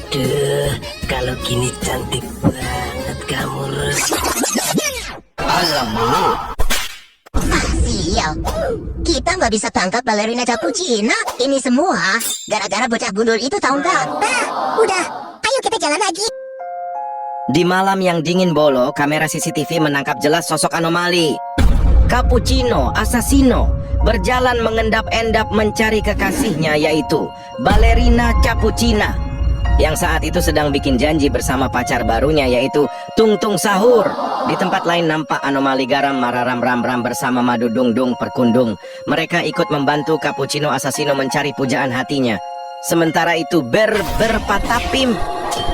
Aduh, kalau gini cantik banget kamu, Rus. Alamak. Sial, kita nggak bisa tangkap balerina cappuccino. Ini semua gara-gara bocah gundul itu, tahu nggak? Udah, ayo kita jalan lagi. Di malam yang dingin bolo, kamera CCTV menangkap jelas sosok anomali. Cappuccino Assassino berjalan mengendap-endap mencari kekasihnya, yaitu balerina Cappuccina, yang saat itu sedang bikin janji bersama pacar barunya, yaitu Tung Tung Sahur. Di tempat lain nampak anomali garam Mararam Ram Ram bersama Madu Dung Dung Perkundung. Mereka ikut membantu Cappuccino Assassino mencari pujaan hatinya. Sementara itu Berpatapim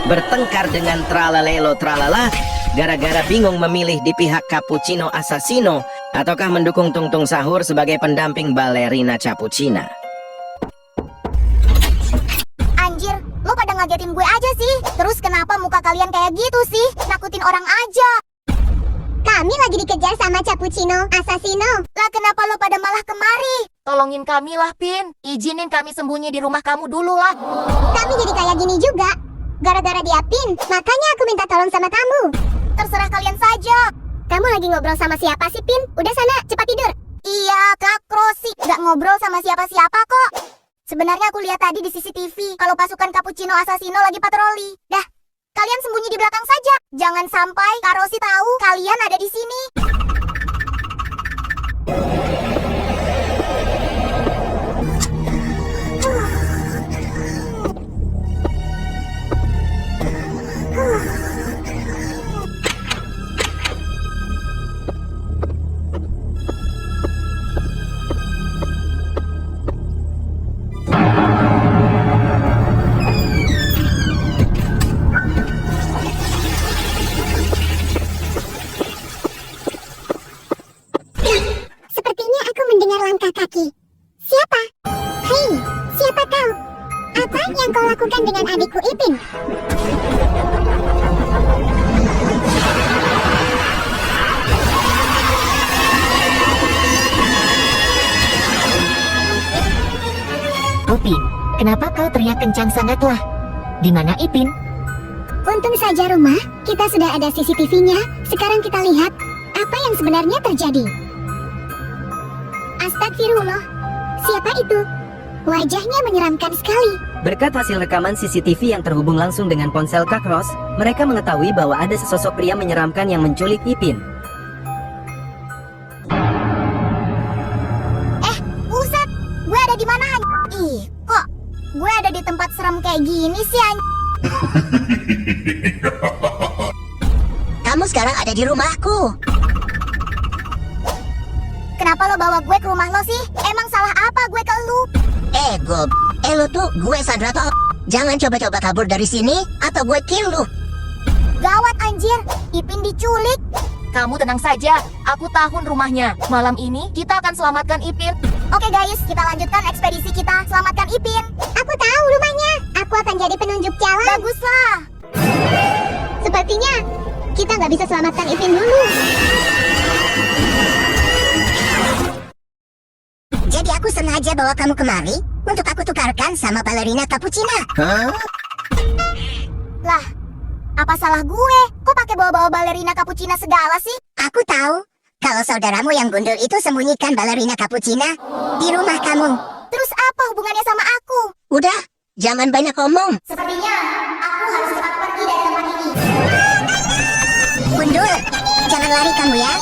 bertengkar dengan Tralalelo Tralala gara-gara bingung memilih di pihak Cappuccino Assassino ataukah mendukung Tung Tung Sahur sebagai pendamping balerina Cappuccina. Anjir, lo pada ngagetin gue aja sih. Terus kenapa muka kalian kayak gitu sih? Nakutin orang aja. Kami lagi dikejar sama Cappuccino Assassino. Lah kenapa lo pada malah kemari? Tolongin kami lah, Pin. Izinin kami sembunyi di rumah kamu dulu lah. Kami jadi kayak gini juga gara-gara dia, Pin. Makanya aku minta tolong sama kamu. Terserah kalian saja. Kamu lagi ngobrol sama siapa sih, Pin? Udah sana, cepat tidur. Iya, Kak Rosi. Gak ngobrol sama siapa-siapa kok. Sebenarnya aku lihat tadi di CCTV kalau pasukan Cappuccino Assassino lagi patroli. Dah, kalian sembunyi di belakang saja. Jangan sampai Kak Rosi tahu kalian ada di sini. Sepertinya aku mendengar langkah kaki. Siapa? Hei, siapa kau? Apa yang kau lakukan dengan adikku Ipin? Ipin, kenapa kau teriak kencang sangatlah? Di mana Ipin? Untung saja rumah, kita sudah ada CCTV-nya. Sekarang kita lihat apa yang sebenarnya terjadi. Astagfirullah, siapa itu? Wajahnya menyeramkan sekali. Berkat hasil rekaman CCTV yang terhubung langsung dengan ponsel Kak Ros, mereka mengetahui bahwa ada sesosok pria menyeramkan yang menculik Ipin. Buset, gue ada di mana? Ih, kok gue ada di tempat serem kayak gini sih, Kamu sekarang ada di rumahku. Kenapa lo bawa gue ke rumah lo sih? Emang salah apa gue ke lu? Lo tuh gue Sadrato. Jangan coba-coba kabur dari sini atau gue kill lu. Gawat anjir, Ipin diculik. Kamu tenang saja, aku tahu rumahnya. Malam ini kita akan selamatkan Ipin. Oke guys, kita lanjutkan ekspedisi kita. Selamatkan Ipin. Aku tahu rumahnya. Aku akan jadi penunjuk jalan. Baguslah. Sepertinya kita nggak bisa selamatkan Ipin dulu. Jadi aku sengaja bawa kamu kemari untuk aku tukarkan sama balerina Cappuccina. Lah, apa salah gue? Kok pakai bawa-bawa balerina Cappuccina segala sih? Aku tahu kalau saudaramu yang gundul itu sembunyikan balerina Cappuccina di rumah kamu. Terus apa hubungannya sama aku? Udah, jangan banyak omong. Sepertinya aku harus cepat pergi dari tempat ini. Gundul, jangan lari kamu ya.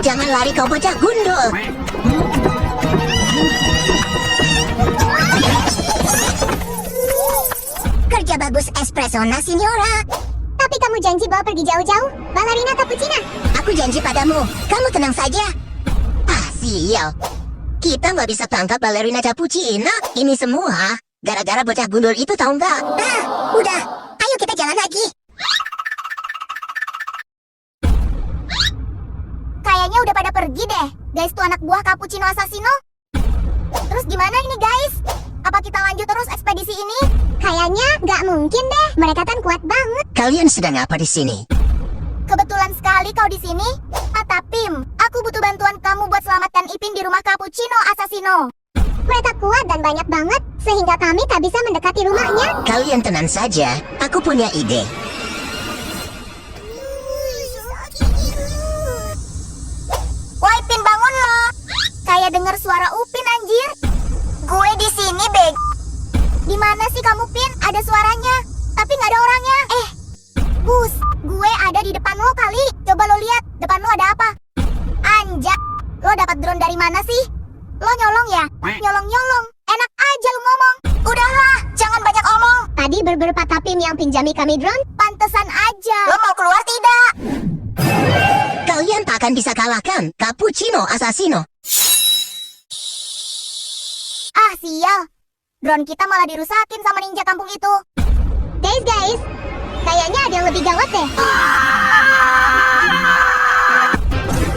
Jangan lari kau bocah gundul. Kerja bagus espressona, signora. Tapi kamu janji bawa pergi jauh-jauh balerina Cappuccina. Aku janji padamu, kamu tenang saja. Sial. Kita nggak bisa tangkap balerina Cappuccina. Ini semua gara-gara bocah gundul itu, tahu nggak? Udah, ayo kita jalan lagi. Kayaknya udah pada pergi deh. Guys, tuh anak buah Cappuccino Assassino. Terus gimana ini guys? Apa kita lanjut terus ekspedisi ini? Kayaknya nggak mungkin deh. Mereka kan kuat banget. Kalian sedang apa di sini? kebetulan sekali kau di sini. Mata Pim, aku butuh bantuan kamu buat selamatkan Ipin di rumah Cappuccino Assassino. Mereka kuat dan banyak banget, sehingga kami tak bisa mendekati rumahnya. Kalian tenang saja, aku punya ide. Woi Pin, bangun lo. Kayak denger suara Upin anjir. Gue di sini, Beg. Di mana sih kamu, Pin? Ada suaranya, tapi nggak ada orangnya. Bus, gue ada di depan lo kali. Coba lo lihat, depan lo ada apa? Anjak, lo dapat drone dari mana sih? Lo nyolong ya? Nyolong-nyolong. Enak aja lo ngomong. Udahlah, jangan banyak omong. Tadi beberapa Pim yang pinjami kami drone. Pantesan aja. Lo mau keluar tidak? Kalian tak akan bisa kalahkan Cappuccino Assassino. Ah, sial. Drone kita malah dirusakin sama ninja kampung itu. Guys, kayaknya ada yang lebih gawat deh.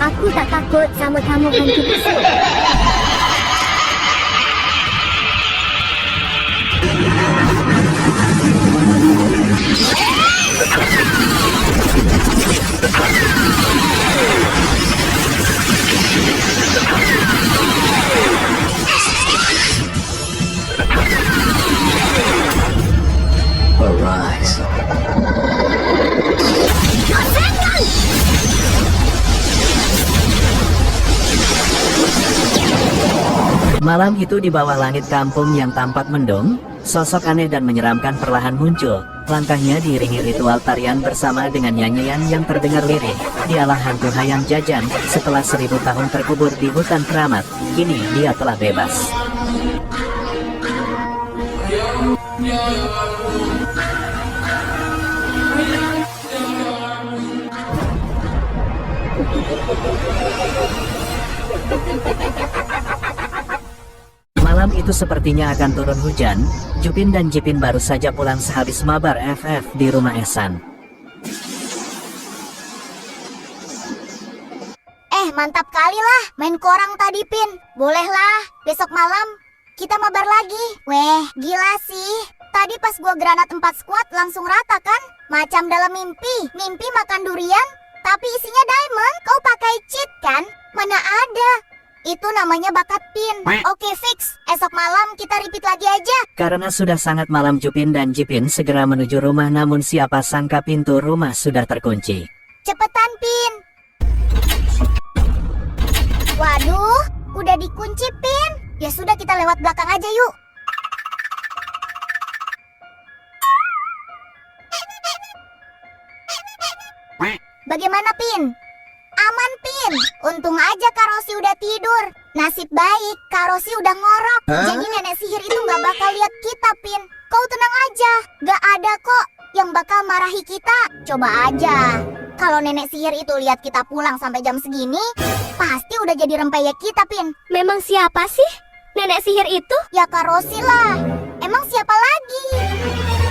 Aku tak takut sama kamu hantu busuk. Arise. Malam itu di bawah langit kampung yang tampak mendung, sosok aneh dan menyeramkan perlahan muncul. Langkahnya diiringi ritual tarian bersama dengan nyanyian yang terdengar lirih. Dialah hantu Hayam Jajan. Setelah 1000 tahun terkubur di hutan keramat, kini dia telah bebas. Malam itu sepertinya akan turun hujan. Jupin dan Jipin baru saja pulang sehabis mabar FF di rumah Ehsan. Mantap kali lah main korang tadi, Pin. Bolehlah, besok malam kita mabar lagi. Weh, gila sih. Tadi pas gua granat 4 squad langsung rata kan? Macam dalam mimpi. Mimpi makan durian, tapi isinya diamond. Kau pakai cheat kan? Mana ada. Itu namanya bakat Pin. Oke, fix. Esok malam kita repeat lagi aja. Karena sudah sangat malam, Jupin dan Jipin segera menuju rumah, namun siapa sangka pintu rumah sudah terkunci. Cepetan, Pin. Waduh, udah dikunci, Pin. Ya sudah, kita lewat belakang aja yuk. Bagaimana, Pin? Aman, Pin. Untung aja Kak Rosi udah tidur. Nasib baik, Kak Rosi udah ngorok. Jadi nenek sihir itu gak bakal lihat kita, Pin. Kau tenang aja, gak ada kok yang bakal marahi kita. Coba aja, kalau nenek sihir itu lihat kita pulang sampai jam segini, pasti udah jadi rempeyek kita, Pin. Memang siapa sih nenek sihir itu? Ya Kak Rosi lah. Emang siapa lagi?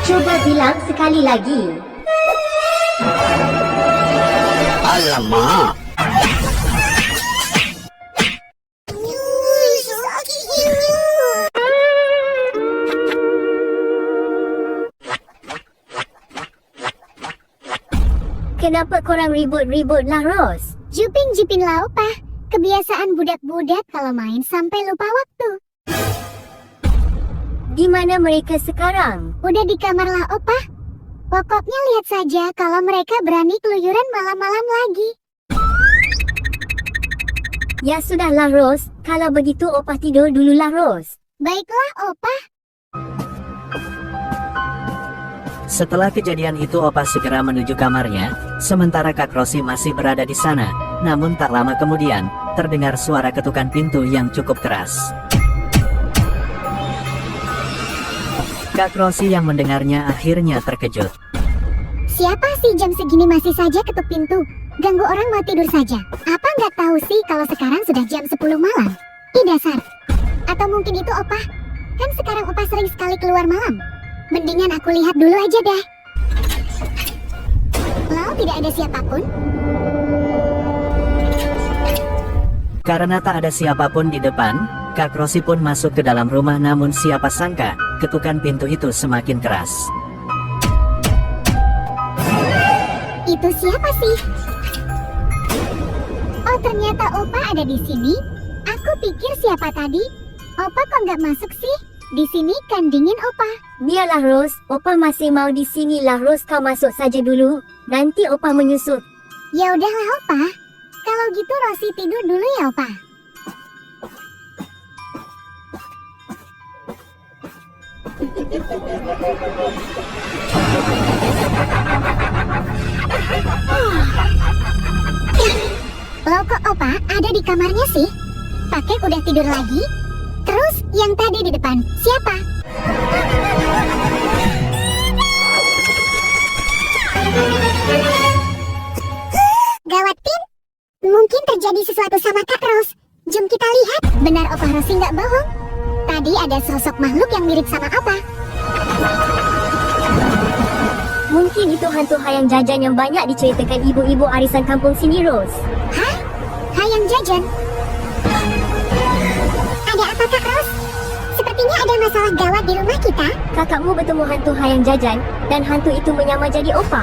Coba bilang sekali lagi. Alamak. Kenapa korang ribut-ribut lah, Ros? Jupin lah, Opa. Kebiasaan budak-budak kalau main sampai lupa waktu. Di mana mereka sekarang? Udah di kamar lah, Opa. Pokoknya lihat saja kalau mereka berani keluyuran malam-malam lagi. Ya sudahlah, Ros. Kalau begitu Opa tidur dululah, Ros. Baiklah, Opa. Setelah kejadian itu, Opa segera menuju kamarnya, sementara Kak Rosi masih berada di sana. Namun tak lama kemudian, terdengar suara ketukan pintu yang cukup keras. Kak Rosi yang mendengarnya akhirnya terkejut. Siapa sih jam segini masih saja ketuk pintu? Ganggu orang mau tidur saja. Apa nggak tahu sih kalau sekarang sudah jam 10 malam? Ih, dasar. Atau mungkin itu Opa? Kan sekarang Opa sering sekali keluar malam. Mendingan aku lihat dulu aja deh. Lalu tidak ada siapapun? Karena tak ada siapapun di depan, Kak Rosi pun masuk ke dalam rumah, namun siapa sangka, ketukan pintu itu semakin keras. Itu Itu siapa sih? Oh, ternyata Opa ada di sini. Aku pikir siapa tadi? Opa kok nggak masuk sih? Di sini kan dingin, Opa. Biarlah Rose, Opa masih mau di sini lah Rose, kau masuk saja dulu. Nanti Opa menyusul. Ya udahlah, Opa. Kalau gitu Rosie tidur dulu ya, Opa. Loh, kok Opa ada di kamarnya sih? Pakai udah tidur lagi? Terus yang tadi di depan siapa? Gawat, Pin. Mungkin terjadi sesuatu sama Kak Rose. Jom kita lihat. Benar Opa Rosie nggak bohong. Tadi ada sosok makhluk yang mirip sama Opa. Mungkin itu hantu hayang jajan yang banyak diceritakan ibu-ibu arisan kampung sini, Rose. Hah? Hayang jajan? Ada apa Kak Rose? Sepertinya ada masalah gawat di rumah kita. Kakakmu bertemu hantu hayang jajan dan hantu itu menyamar jadi Opa.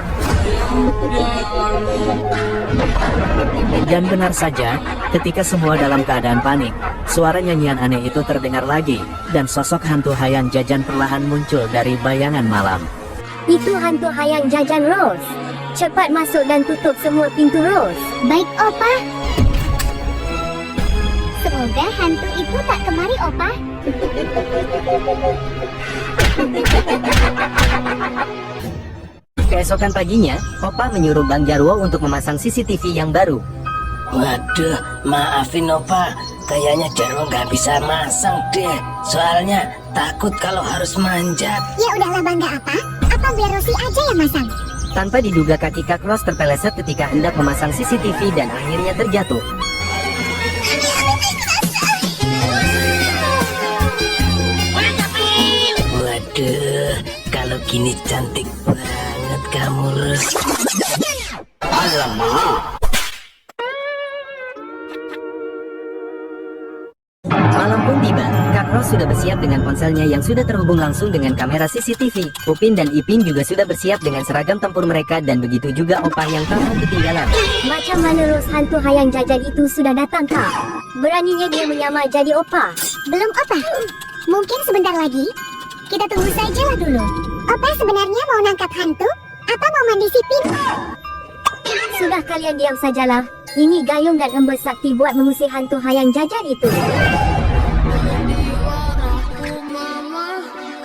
Dan benar saja, ketika semua dalam keadaan panik, suara nyanyian aneh itu terdengar lagi, dan sosok hantu hayang jajan perlahan muncul dari bayangan malam. Itu hantu hayang jajan, Rose. Cepat masuk dan tutup semua pintu, Rose. Baik, Opa. Semoga hantu itu tak kemari, Opa. Keesokan paginya, Opa menyuruh Bang Jarwo untuk memasang CCTV yang baru. Waduh, maafin Opa, kayaknya Jarwo nggak bisa masang deh. Soalnya takut kalau harus manjat. Ya udahlah Bang, nggak apa. Apa biar Rosie aja yang masang? Tanpa diduga kaki Kak Ros terpeleset ketika hendak memasang CCTV dan akhirnya terjatuh. Waduh, kalau gini cantik banget kamu, Rus. Malam pun tiba, Kak Ros sudah bersiap dengan ponselnya yang sudah terhubung langsung dengan kamera CCTV. Upin dan Ipin juga sudah bersiap dengan seragam tempur mereka dan begitu juga Opa yang tak mau ketinggalan. Macam mana Rose hantu hayang jajan itu sudah datang, Kak? Beraninya dia menyamar jadi Opa. Belum, Opa. Mungkin sebentar lagi. Kita tunggu sajalah dulu. Opa sebenarnya mau nangkap hantu? Apa mau mandi sipin? Sudah, kalian diam sajalah. Ini gayung dan ember sakti buat mengusir hantu hayang jajan itu.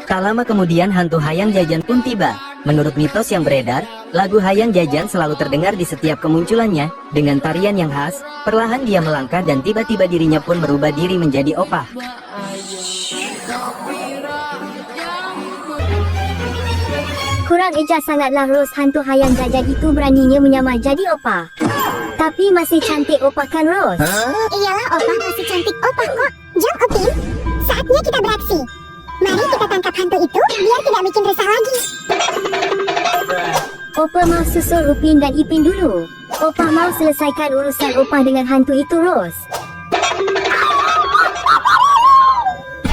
Tak lama kemudian hantu hayang jajan pun tiba. Menurut mitos yang beredar, lagu hayang jajan selalu terdengar di setiap kemunculannya. Dengan tarian yang khas, perlahan dia melangkah dan tiba-tiba dirinya pun berubah diri menjadi Opa. Kurang ejar sangatlah Rose, hantu hayang jajan itu beraninya menyamar jadi Opa. Tapi masih cantik Opa kan, Rose? Iyalah, Opa masih cantik Opa kok. Jom, Upin. Saatnya kita beraksi. Mari kita tangkap hantu itu biar tidak bikin resah lagi. Opa mau susul Upin dan Ipin dulu. Opa mau selesaikan urusan Opa dengan hantu itu, Rose.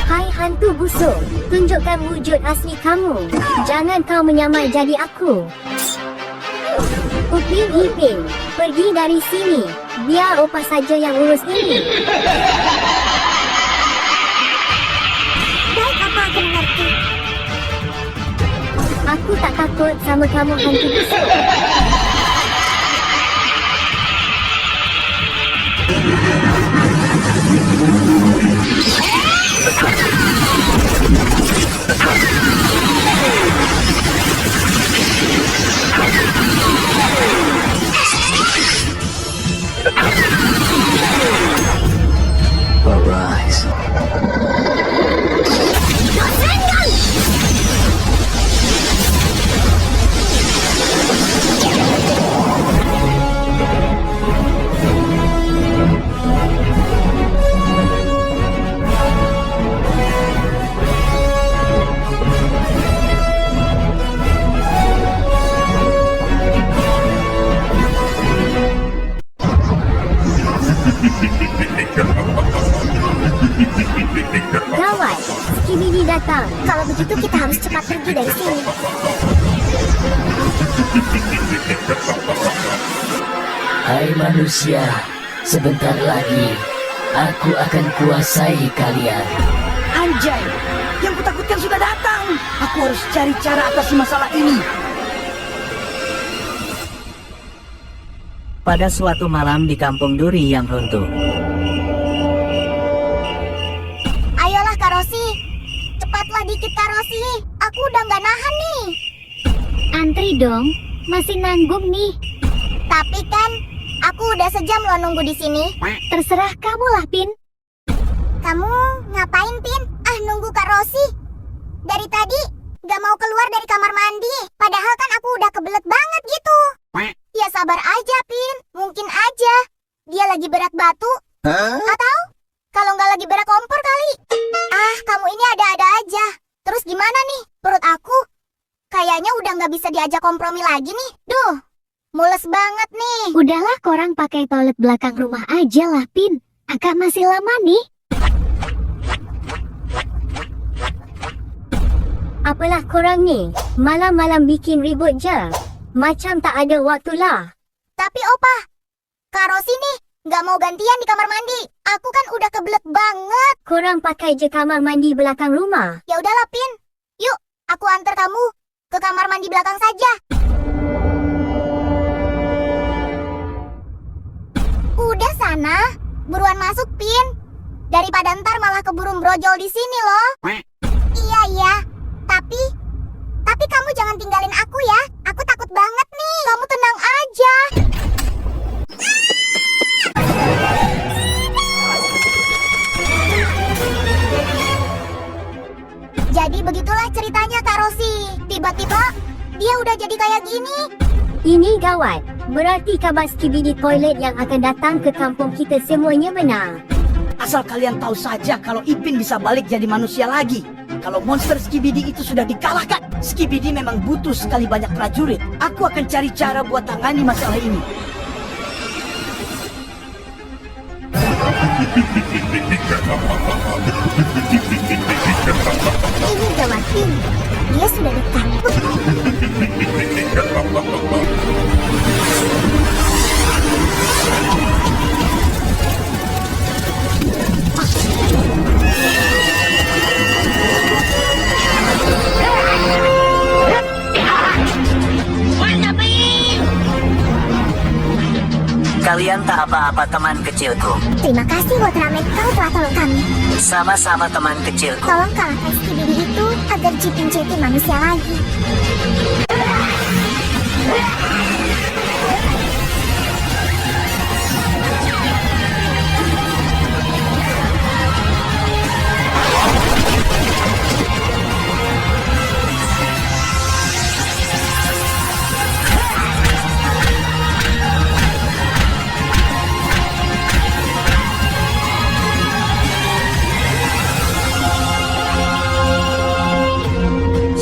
Hai hantu busuk, tunjukkan wujud asli kamu. Jangan kau menyamar jadi aku. Upin Ipin, pergi dari sini. Biar Opa saja yang urus ini. Baik, Opa, aku mengerti. Aku tak takut sama kamu hantu busuk. Arise. Gawat, Skibidi datang. Kalau begitu kita harus cepat pergi dari sini. Hai manusia, sebentar lagi aku akan kuasai kalian. Anjay, yang kutakutkan sudah datang. Aku harus cari cara atasi masalah ini. Pada suatu malam di kampung duri yang runtuh, Ayolah Kak Rosi. Cepatlah dikit Kak Rosi. Aku udah nggak nahan nih. Antri dong, masih nanggung nih. Tapi kan, aku udah sejam loh nunggu di sini. Terserah kamu lah, Pin. Kamu ngapain, Pin? Nunggu Kak Rosi. Dari tadi, nggak mau keluar dari kamar mandi. Padahal kan aku udah kebelet banget gitu. Ya sabar aja, Pin. Mungkin aja dia lagi berak batu. Atau kalau nggak lagi berak kompor kali. Kamu ini ada-ada aja. Terus gimana nih? Perut aku kayaknya udah nggak bisa diajak kompromi lagi nih. Duh, mules banget nih. Udahlah, korang pakai toilet belakang rumah aja lah, Pin. Akak masih lama nih. Apalah korang ni? Malam-malam bikin ribut je. Macam tak ada waktu lah. Tapi Opa, Kak Rosi nih nggak mau gantian di kamar mandi. Aku kan udah kebelet banget. Korang pakai je kamar mandi belakang rumah. Ya udahlah, Pin. Yuk, aku antar kamu ke kamar mandi belakang saja. Udah sana, buruan masuk, Pin. Daripada ntar malah keburu brojol di sini loh. Iya. Tapi kamu jangan tinggalin aku ya. Aku takut banget nih. Kamu tenang aja. Jadi begitulah ceritanya Kak Rosi. Tiba-tiba dia udah jadi kayak gini. Ini gawat. Berarti kabar Skibidi Toilet yang akan datang ke kampung kita semuanya benar. Asal kalian tahu saja kalau Ipin bisa balik jadi manusia lagi. Kalau monster Skibidi itu sudah dikalahkan, Skibidi memang butuh sekali banyak prajurit. Aku akan cari cara buat tangani masalah ini. Ini gawat, Pin. Dia sudah dekat. kalian tak apa-apa teman kecilku. Terima kasih Watramen, kau telah tolong kami. Sama-sama teman kecilku. Tolong kalahkan Skibidi itu agar Jipin jadi manusia lagi.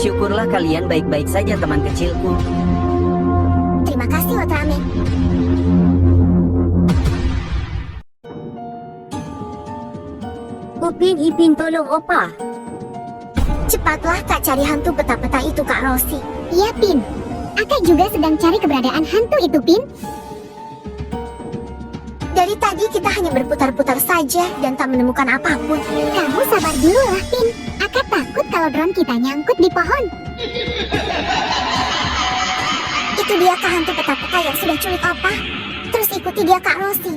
Syukurlah kalian baik-baik saja teman kecilku. Terima kasih Watramen. Upin Ipin tolong Opa. Cepatlah Kak cari hantu peta-peta itu Kak Rosi. Iya, Pin. Akak juga sedang cari keberadaan hantu itu, Pin. Dari tadi kita hanya berputar-putar saja dan tak menemukan apapun. Kamu sabar dulu lah, Pin. Akak takut kalau drone kita nyangkut di pohon. Itu dia Kak hantu peta-peta yang sudah culik Opa. Terus ikuti dia Kak Rosi.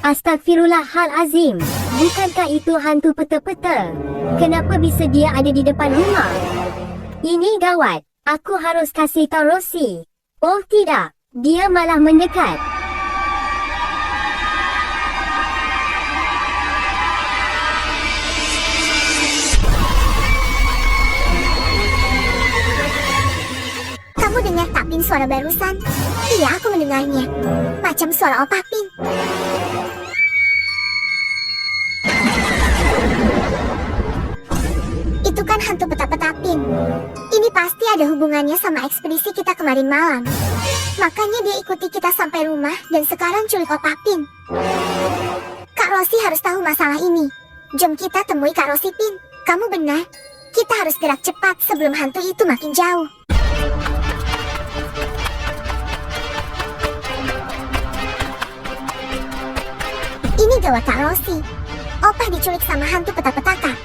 Astagfirullahalazim. Bukankah itu hantu peta-peta? Kenapa bisa dia ada di depan rumah? Ini gawat. Aku harus kasih tahu Rosi. Oh tidak, dia malah mendekat. Kamu dengar tak Pin suara barusan? Iya, aku mendengarnya. Macam suara Opa Pin. Itu kan hantu peta-peta Pin. Ini pasti ada hubungannya sama ekspedisi kita kemarin malam. Makanya dia ikuti kita sampai rumah dan sekarang culik Opa Pin. Kak Rosi harus tahu masalah ini. Jom kita temui Kak Rosi, Pin. Kamu benar. Kita harus gerak cepat sebelum hantu itu makin jauh. Ini gawat Kak Rosi. Opa diculik sama hantu peta-petaka.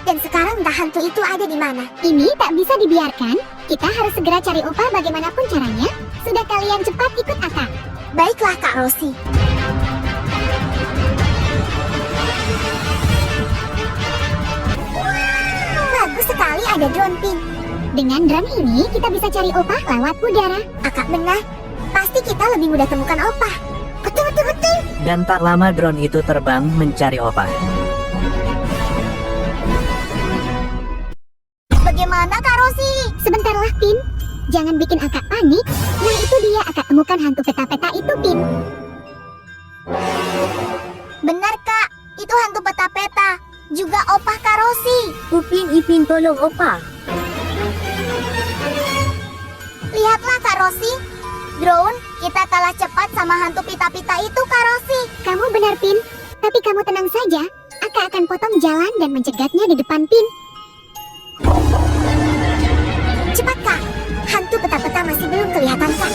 Dan sekarang entah hantu itu ada di mana. Ini tak bisa dibiarkan. Kita harus segera cari Opa bagaimanapun caranya. Sudah kalian cepat ikut Aka. Baiklah Kak Rosi. Bagus sekali ada drone, Pin. Dengan drone ini kita bisa cari Opa lewat udara. Akak benar. Pasti kita lebih mudah temukan Opa. Betul. Dan tak lama drone itu terbang mencari Opa. Bagaimana Kak Rosi? Sebentarlah, Pin. Jangan bikin Aka panik. Nah itu dia Aka temukan hantu peta-peta itu, Pin. Benar Kak, itu hantu peta-peta. Juga Opa Kak Rosi. Upin Ipin tolong Opa. Lihatlah Kak Rosi. Drone, kita kalah cepat sama hantu pita-pita itu Kak Rosi. Kamu benar, Pin. Tapi kamu tenang saja. Aka akan potong jalan dan mencegatnya di depan Pin. Cepat Kak, hantu peta-peta masih belum kelihatan Kak.